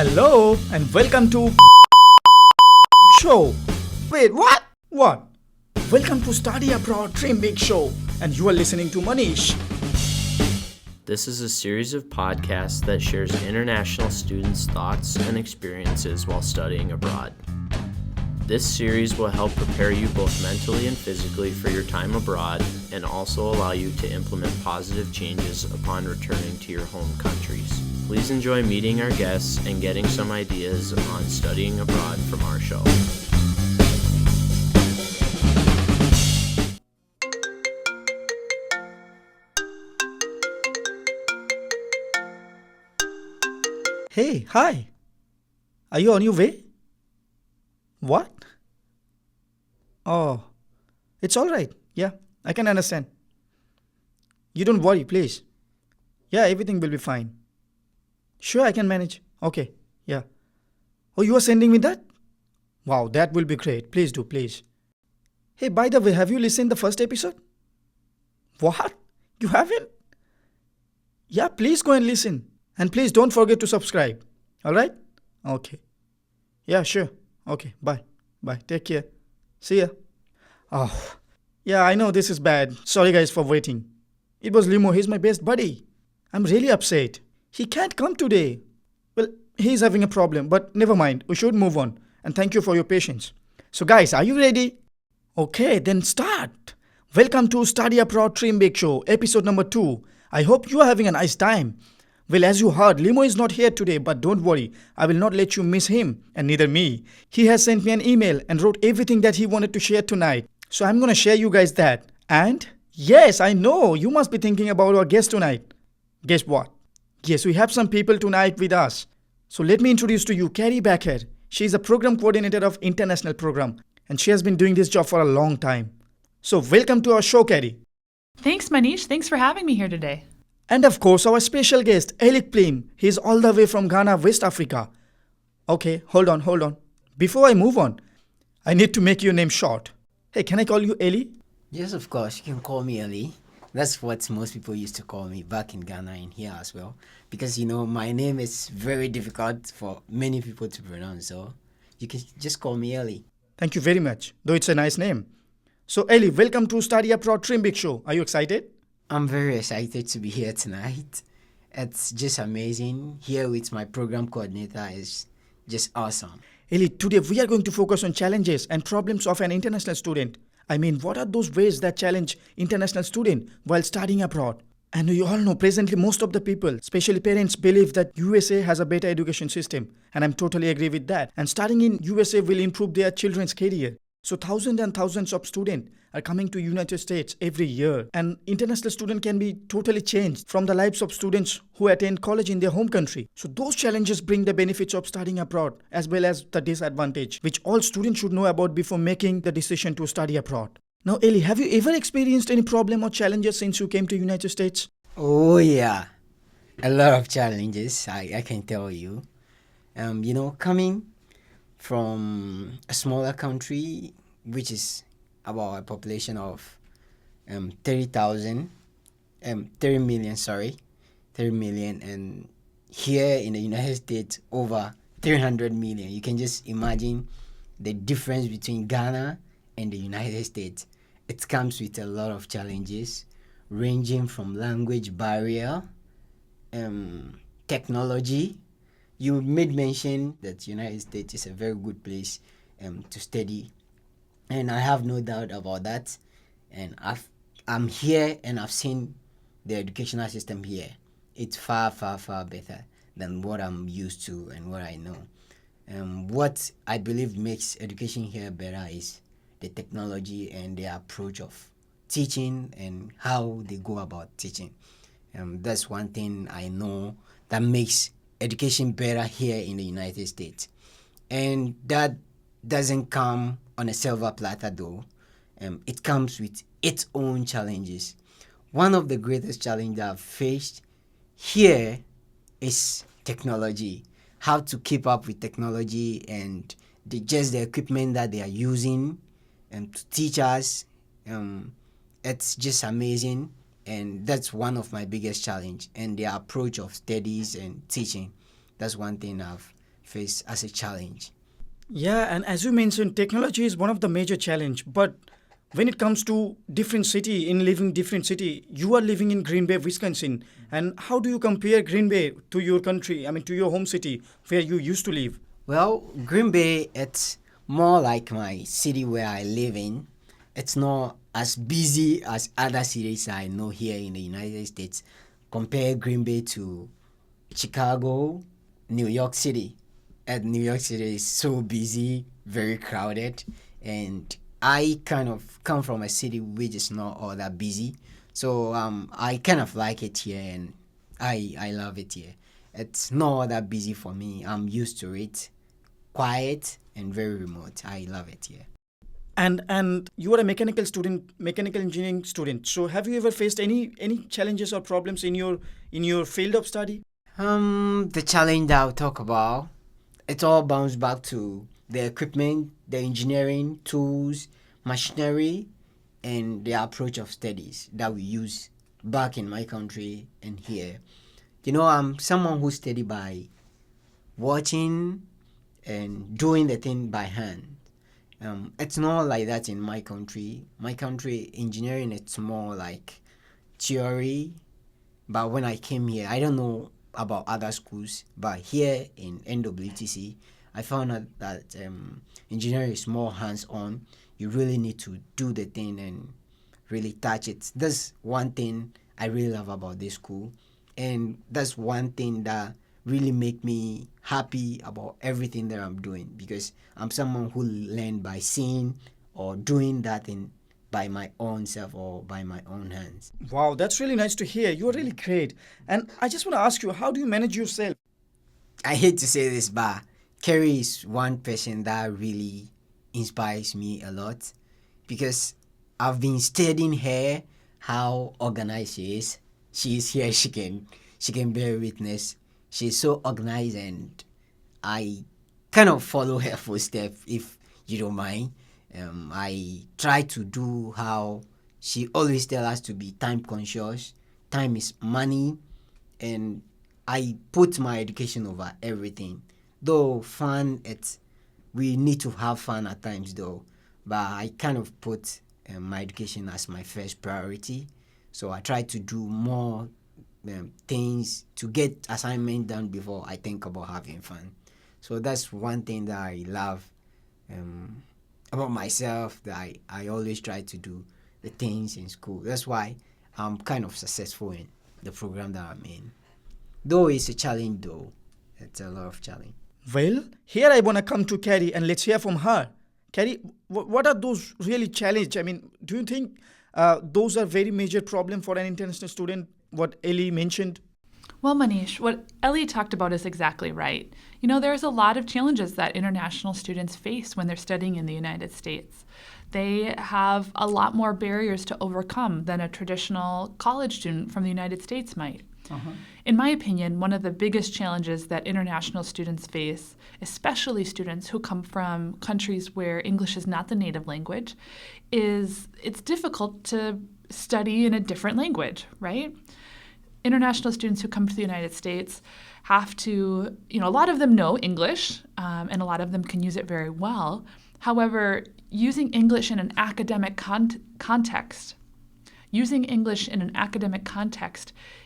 Hello and welcome to show. Wait, what? What? Welcome to Study Abroad Dream Big Show, and you are listening to Manish. This is a series of podcasts that shares international students' thoughts and experiences while studying abroad. This series will help prepare you both mentally and physically for your time abroad and also allow you to implement positive changes upon returning to your home countries. Please enjoy meeting our guests and getting some ideas on studying abroad from our show. Hey, hi. Are you on your way? What? Oh, it's all right. Yeah, I can understand. You don't worry, please. Yeah, everything will be fine. Sure, I can manage. Okay, yeah. Oh, you are sending me that? Wow, that will be great. Please do, please. Hey, by the way, have you listened the first episode? What? You haven't? Yeah, please go and listen. And please don't forget to subscribe. All right? Okay. Yeah, sure. Okay, bye. Bye. Take care. See ya. Oh, yeah, I know this is bad. Sorry, guys, for waiting. It was Limo. He's my best buddy. I'm really upset. He can't come today. Well, he's having a problem, but never mind. We should move on. And thank you for your patience. So, guys, are you ready? Okay, then start. Welcome to Study Abroad Dream Big Show, episode number 2. I hope you are having a nice time. Well, as you heard, Limo is not here today, but don't worry, I will not let you miss him, and neither me. He has sent me an email and wrote everything that he wanted to share tonight. So I'm gonna share you guys that. And yes, I know, you must be thinking about our guest tonight. Guess what? Yes, we have some people tonight with us. So let me introduce to you Carrie Becker. She is a program coordinator of International Program, and she has been doing this job for a long time. So welcome to our show, Carrie. Thanks, Manish. Thanks for having me here today. And of course, our special guest, Elik Plim. He's all the way from Ghana, West Africa. Okay, hold on. Before I move on, I need to make your name short. Hey, can I call you Eli? Yes, of course. You can call me Ali. That's what most people used to call me back in Ghana and here as well. Because, my name is very difficult for many people to pronounce. So you can just call me Ali. Thank you very much, though it's a nice name. So, Eli, welcome to Study Abroad Dream Big Show. Are you excited? I'm very excited to be here tonight. It's just amazing. Here with my program coordinator is just awesome. Eli, today we are going to focus on challenges and problems of an international student. I mean, what are those ways that challenge international student while studying abroad? And you all know presently most of the people, especially parents, believe that USA has a better education system. And I'm totally agree with that. And studying in USA will improve their children's career. So thousands and thousands of students are coming to United States every year. And international student can be totally changed from the lives of students who attend college in their home country. So those challenges bring the benefits of studying abroad as well as the disadvantage, which all students should know about before making the decision to study abroad. Now, Eli, have you ever experienced any problem or challenges since you came to United States? Oh, yeah. A lot of challenges, I can tell you. Coming from a smaller country, which is about a population of 30 million, and here in the United States over 300 million. You can just imagine the difference between Ghana and the United States. It comes with a lot of challenges, ranging from language barrier, technology. You made mention that United States is a very good place to study, and I have no doubt about that. And I'm here and I've seen the educational system here. It's far, far, far better than what I'm used to and what I know. What I believe makes education here better is the technology and the approach of teaching and how they go about teaching. That's one thing I know that makes education better here in the United States. And that doesn't come on a silver platter though. It comes with its own challenges. One of the greatest challenges I've faced here is technology. How to keep up with technology and the equipment that they are using to teach us. It's just amazing. And that's one of my biggest challenge. And their approach of studies and teaching. That's one thing I've face as a challenge. Yeah, and as you mentioned, technology is one of the major challenge. But when it comes to different city, in living different city, you are living in Green Bay, Wisconsin. And how do you compare Green Bay to your country? I mean, to your home city where you used to live? Well, Green Bay, it's more like my city where I live in. It's not as busy as other cities I know here in the United States. Compare Green Bay to Chicago, New York City. And New York City is so busy, very crowded. And I kind of come from a city which is not all that busy. So I kind of like it here and I love it here. It's not all that busy for me. I'm used to it. Quiet and very remote. I love it here. And you are a mechanical student, mechanical engineering student. So have you ever faced any challenges or problems in your field of study? The challenge that I'll talk about, it all bounces back to the equipment, the engineering, tools, machinery, and the approach of studies that we use back in my country and here. You know, I'm someone who study by watching and doing the thing by hand. It's not like that in my country. My country, engineering, it's more like theory. But when I came here, I don't know about other schools, but here in NWTC, I found out that engineering is more hands-on. You really need to do the thing and really touch it. That's one thing I really love about this school. And that's one thing that really make me happy about everything that I'm doing, because I'm someone who learn by seeing or doing that thing by my own self or by my own hands. Wow, that's really nice to hear. You are really great. And I just want to ask you, how do you manage yourself? I hate to say this, but Kerry is one person that really inspires me a lot, because I've been studying her, how organized she is. She is here, she can bear witness. She's so organized, and I kind of follow her footsteps, if you don't mind. I try to do how she always tells us to be time conscious. Time is money, and I put my education over everything. Though fun, we need to have fun at times though, but I kind of put my education as my first priority. So I try to do more things to get assignment done before I think about having fun. So that's one thing that I love about myself, that I always try to do the things in school. That's why I'm kind of successful in the program that I'm in. Though it's a challenge though. It's a lot of challenge. Well, here I want to come to Carrie and let's hear from her. Carrie, what are those really challenges? I mean, do you think those are very major problem for an international student, what Ellie mentioned? Well, Manish, what Ellie talked about is exactly right. You know, there's a lot of challenges that international students face when they're studying in the United States. They have a lot more barriers to overcome than a traditional college student from the United States might. In my opinion, one of the biggest challenges that international students face, especially students who come from countries where English is not the native language, is it's difficult to study in a different language, right? International students who come to the United States have to, a lot of them know English, and a lot of them can use it very well. However, using English in an academic context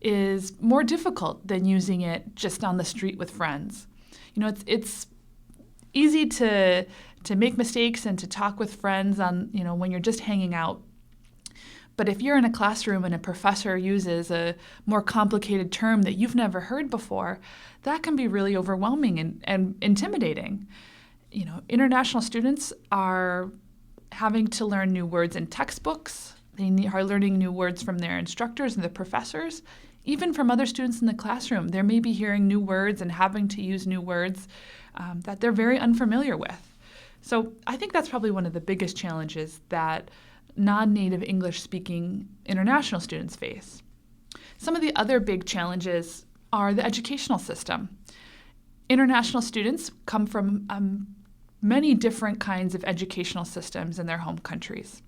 is more difficult than using it just on the street with friends. It's easy to make mistakes and to talk with friends on, when you're just hanging out. But if you're in a classroom and a professor uses a more complicated term that you've never heard before, that can be really overwhelming and intimidating. International students are having to learn new words in textbooks. They are learning new words from their instructors and the professors. Even from other students in the classroom, they may be hearing new words and having to use new words that they're very unfamiliar with. So I think that's probably one of the biggest challenges that non-native English-speaking international students face. Some of the other big challenges are the educational system. International students come from many different kinds of educational systems in their home countries.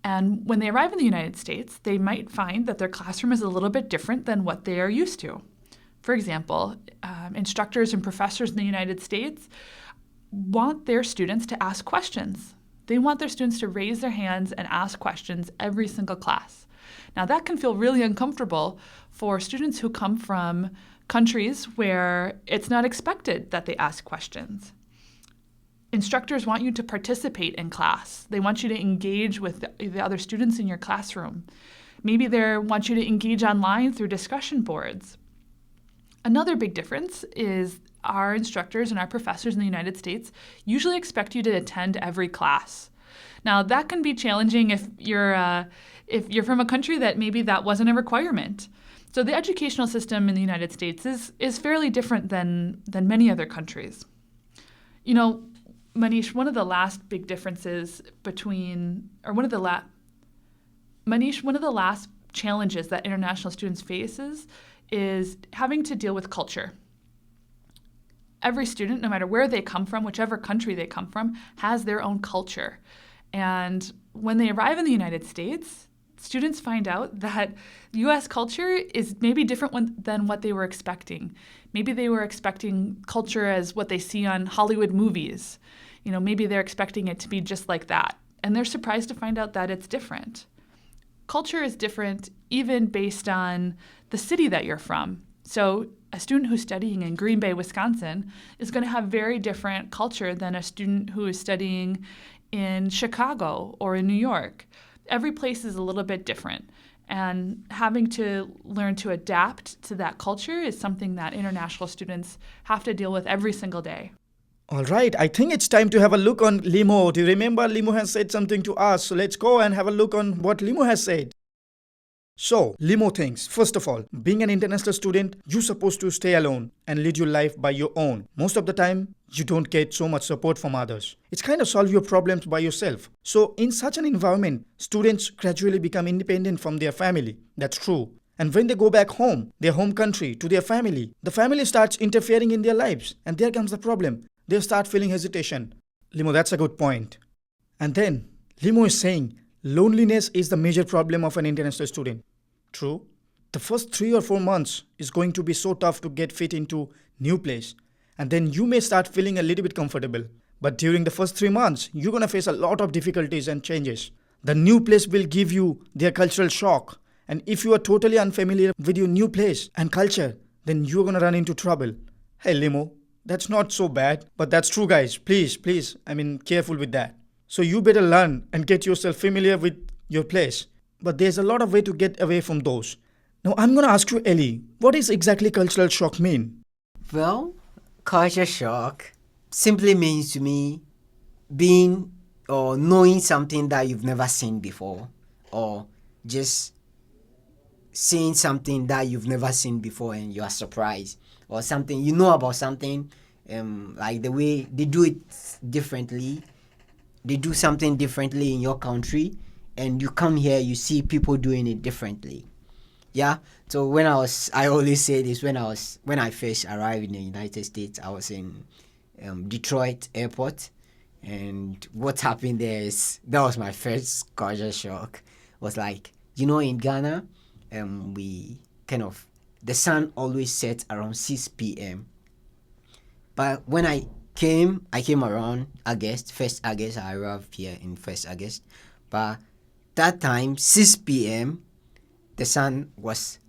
And when they arrive in the United States, they might find that their classroom is a little bit different than what they are used to. For example, instructors and professors in the United States want their students to ask questions. They want their students to raise their hands and ask questions every single class. Now, that can feel really uncomfortable for students who come from countries where it's not expected that they ask questions. Instructors want you to participate in class. They want you to engage with the other students in your classroom. Maybe they want you to engage online through discussion boards. Another big difference is our instructors and our professors in the United States usually expect you to attend every class. Now, that can be challenging if you're from a country that maybe that wasn't a requirement. So the educational system in the United States is fairly different than many other countries. You know, Manish, one of the last big differences Manish, one of the last challenges that international students faces is having to deal with culture. Every student, no matter where they come from, whichever country they come from, has their own culture. And when they arrive in the United States, students find out that U.S. culture is maybe different than what they were expecting. Maybe they were expecting culture as what they see on Hollywood movies. You know, maybe they're expecting it to be just like that. And they're surprised to find out that it's different. Culture is different even based on the city that you're from. So a student who's studying in Green Bay, Wisconsin is going to have very different culture than a student who is studying in Chicago or in New York. Every place is a little bit different. And having to learn to adapt to that culture is something that international students have to deal with every single day. All right, I think it's time to have a look on Limo. Do you remember Limo has said something to us? So let's go and have a look on what Limo has said. So, Limo thinks, first of all, being an international student, you're supposed to stay alone and lead your life by your own. Most of the time, you don't get so much support from others. It's kind of solve your problems by yourself. So, in such an environment, students gradually become independent from their family. That's true. And when they go back home, their home country, to their family, the family starts interfering in their lives. And there comes the problem. They start feeling hesitation. Limo, that's a good point. And then, Limo is saying, loneliness is the major problem of an international student. True. The first 3 or 4 months is going to be so tough to get fit into new place. And then you may start feeling a little bit comfortable. But during the first 3 months, you're going to face a lot of difficulties and changes. The new place will give you their cultural shock. And if you are totally unfamiliar with your new place and culture, then you're going to run into trouble. Hey, Limo, that's not so bad. But that's true, guys. Please, careful with that. So you better learn and get yourself familiar with your place. But there's a lot of way to get away from those. Now I'm going to ask you, Ellie, what does exactly cultural shock mean? Well, culture shock simply means to me being or knowing something that you've never seen before, or just seeing something that you've never seen before and you are surprised, or something you know about something, like the way they do it differently. They do something differently in your country, and you come here, you see people doing it differently. Yeah. So I always say this, when I first arrived in the United States, I was in Detroit airport, and what happened there is, that was my first culture shock. Was like, in Ghana, the sun always sets around 6 p.m. But when I came around August, 1st August, I arrived here in 1st August. But that time, 6 p.m., the sun was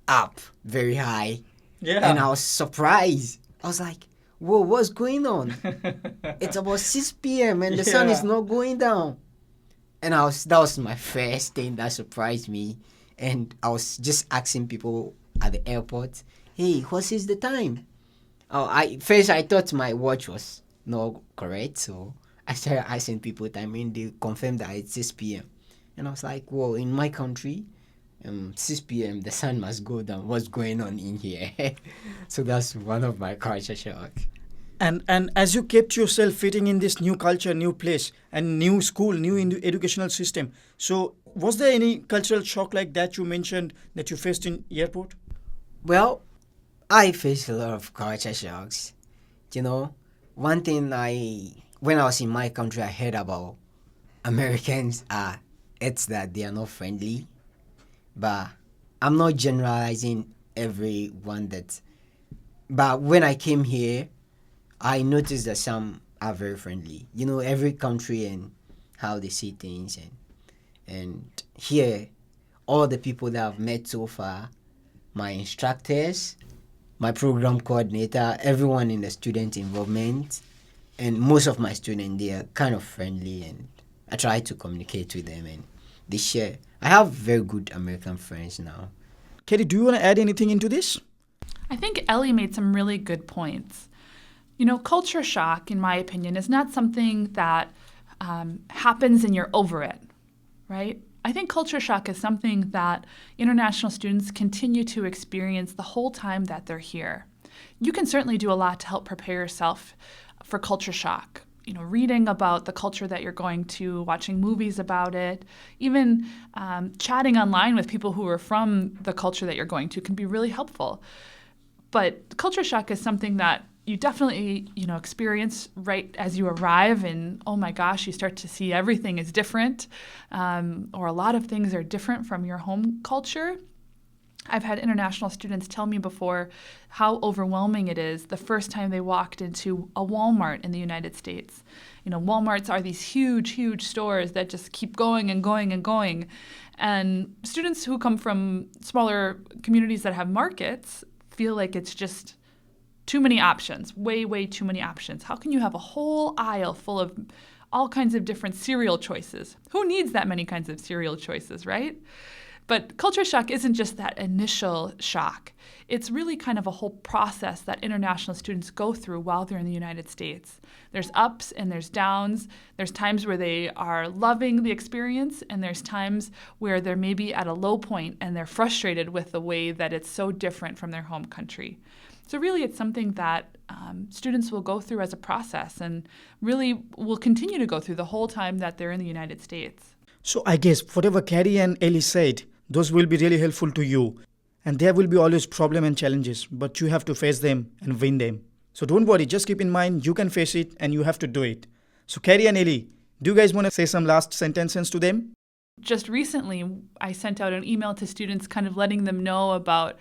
up very high. Yeah. And I was surprised. I was like, whoa, what's going on? It's about 6 p.m. and the sun is not going down. And that was my first thing that surprised me. And I was just asking people at the airport, hey, what is the time? I thought my watch was not correct, so I started asking people time, and they confirmed that it's 6 p.m. And I was like, whoa, in my country, 6 p.m. the sun must go down. What's going on in here? So that's one of my culture shock. And as you kept yourself fitting in this new culture, new place, and new school, new educational system, so was there any cultural shock like that you mentioned that you faced in airport? Well, I faced a lot of culture shocks. One thing when I was in my country, I heard about Americans it's that they are not friendly. But I'm not generalizing everyone that. But when I came here, I noticed that some are very friendly. You know, every country and how they see things, and here, all the people that I've met so far, my instructors, my program coordinator, everyone in the student involvement, and most of my students, they are kind of friendly, and I try to communicate with them, and they share. I have very good American friends now. Katie, do you want to add anything into this? I think Ellie made some really good points. You know, culture shock, in my opinion, is not something that happens and you're over it, right? I think culture shock is something that international students continue to experience the whole time that they're here. You can certainly do a lot to help prepare yourself for culture shock. You know, reading about the culture that you're going to, watching movies about it, even chatting online with people who are from the culture that you're going to can be really helpful. But culture shock is something that you definitely, you know, experience right as you arrive, and oh my gosh, you start to see everything is different, or a lot of things are different from your home culture. I've had international students tell me before how overwhelming it is the first time they walked into a Walmart in the United States. You know, Walmarts are these huge, huge stores that just keep going and going and going. And students who come from smaller communities that have markets feel like it's just too many options, way, way too many options. How can you have a whole aisle full of all kinds of different cereal choices? Who needs that many kinds of cereal choices, right? But culture shock isn't just that initial shock. It's really kind of a whole process that international students go through while they're in the United States. There's ups and there's downs. There's times where they are loving the experience, and there's times where they're maybe at a low point and they're frustrated with the way that it's so different from their home country. So really, it's something that students will go through as a process, and really will continue to go through the whole time that they're in the United States. So I guess whatever Carrie and Ellie said, those will be really helpful to you. And there will be always problems and challenges, but you have to face them and win them. So don't worry, just keep in mind you can face it and you have to do it. So Carrie and Ellie, do you guys want to say some last sentences to them? Just recently, I sent out an email to students kind of letting them know about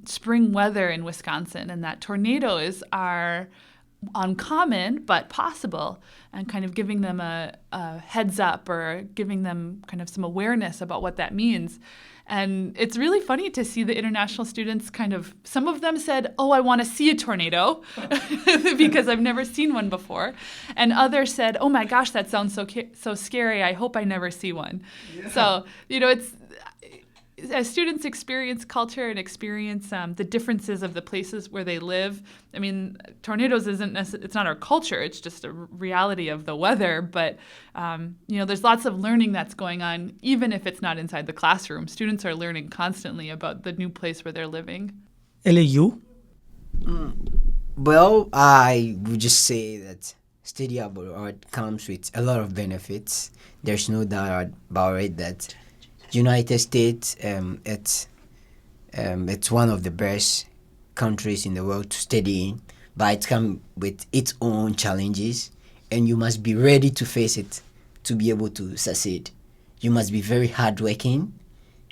spring weather in Wisconsin, and that tornadoes are uncommon but possible, and kind of giving them a heads up, or giving them kind of some awareness about what that means. And it's really funny to see the international students kind of, some of them said, oh, I want to see a tornado because I've never seen one before. And others said, oh my gosh, that sounds so scary. I hope I never see one. Yeah. So, you know, it's, as students experience culture and experience the differences of the places where they live. I mean, tornadoes it's not our culture, it's just a reality of the weather. But, you know, there's lots of learning that's going on, even if it's not inside the classroom. Students are learning constantly about the new place where they're living. Ellie, you? Well, I would just say that study abroad comes with a lot of benefits. There's no doubt about it that United States, it's one of the best countries in the world to study in, but it comes with its own challenges, and you must be ready to face it to be able to succeed. You must be very hardworking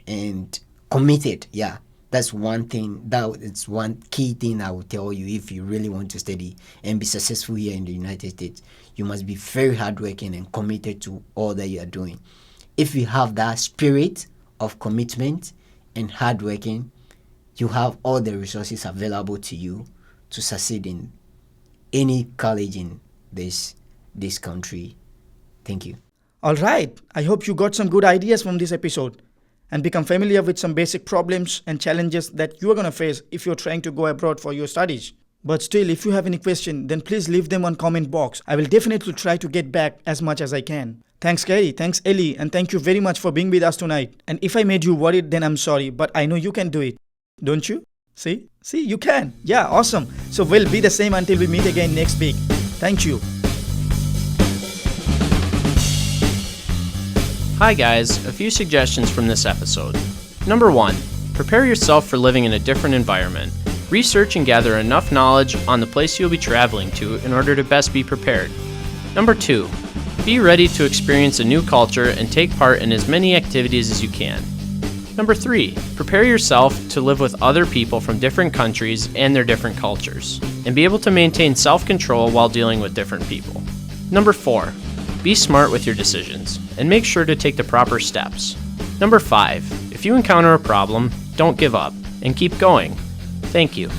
and committed. Yeah, that's one thing. It's one key thing I will tell you if you really want to study and be successful here in the United States. You must be very hardworking and committed to all that you are doing. If you have that spirit of commitment and hard working, you have all the resources available to you to succeed in any college in this country. Thank you. All right. I hope you got some good ideas from this episode and become familiar with some basic problems and challenges that you are going to face if you're trying to go abroad for your studies. But still, if you have any question, then please leave them on comment box. I will definitely try to get back as much as I can. Thanks, Carrie. Thanks, Ellie. And thank you very much for being with us tonight. And if I made you worried, then I'm sorry. But I know you can do it. Don't you? See, you can. Yeah, awesome. So we'll be the same until we meet again next week. Thank you. Hi guys, a few suggestions from this episode. Number 1, prepare yourself for living in a different environment. Research and gather enough knowledge on the place you'll be traveling to in order to best be prepared. Number 2, be ready to experience a new culture and take part in as many activities as you can. Number 3, prepare yourself to live with other people from different countries and their different cultures, and be able to maintain self-control while dealing with different people. Number 4, be smart with your decisions, and make sure to take the proper steps. Number 5, if you encounter a problem, don't give up, and keep going. Thank you.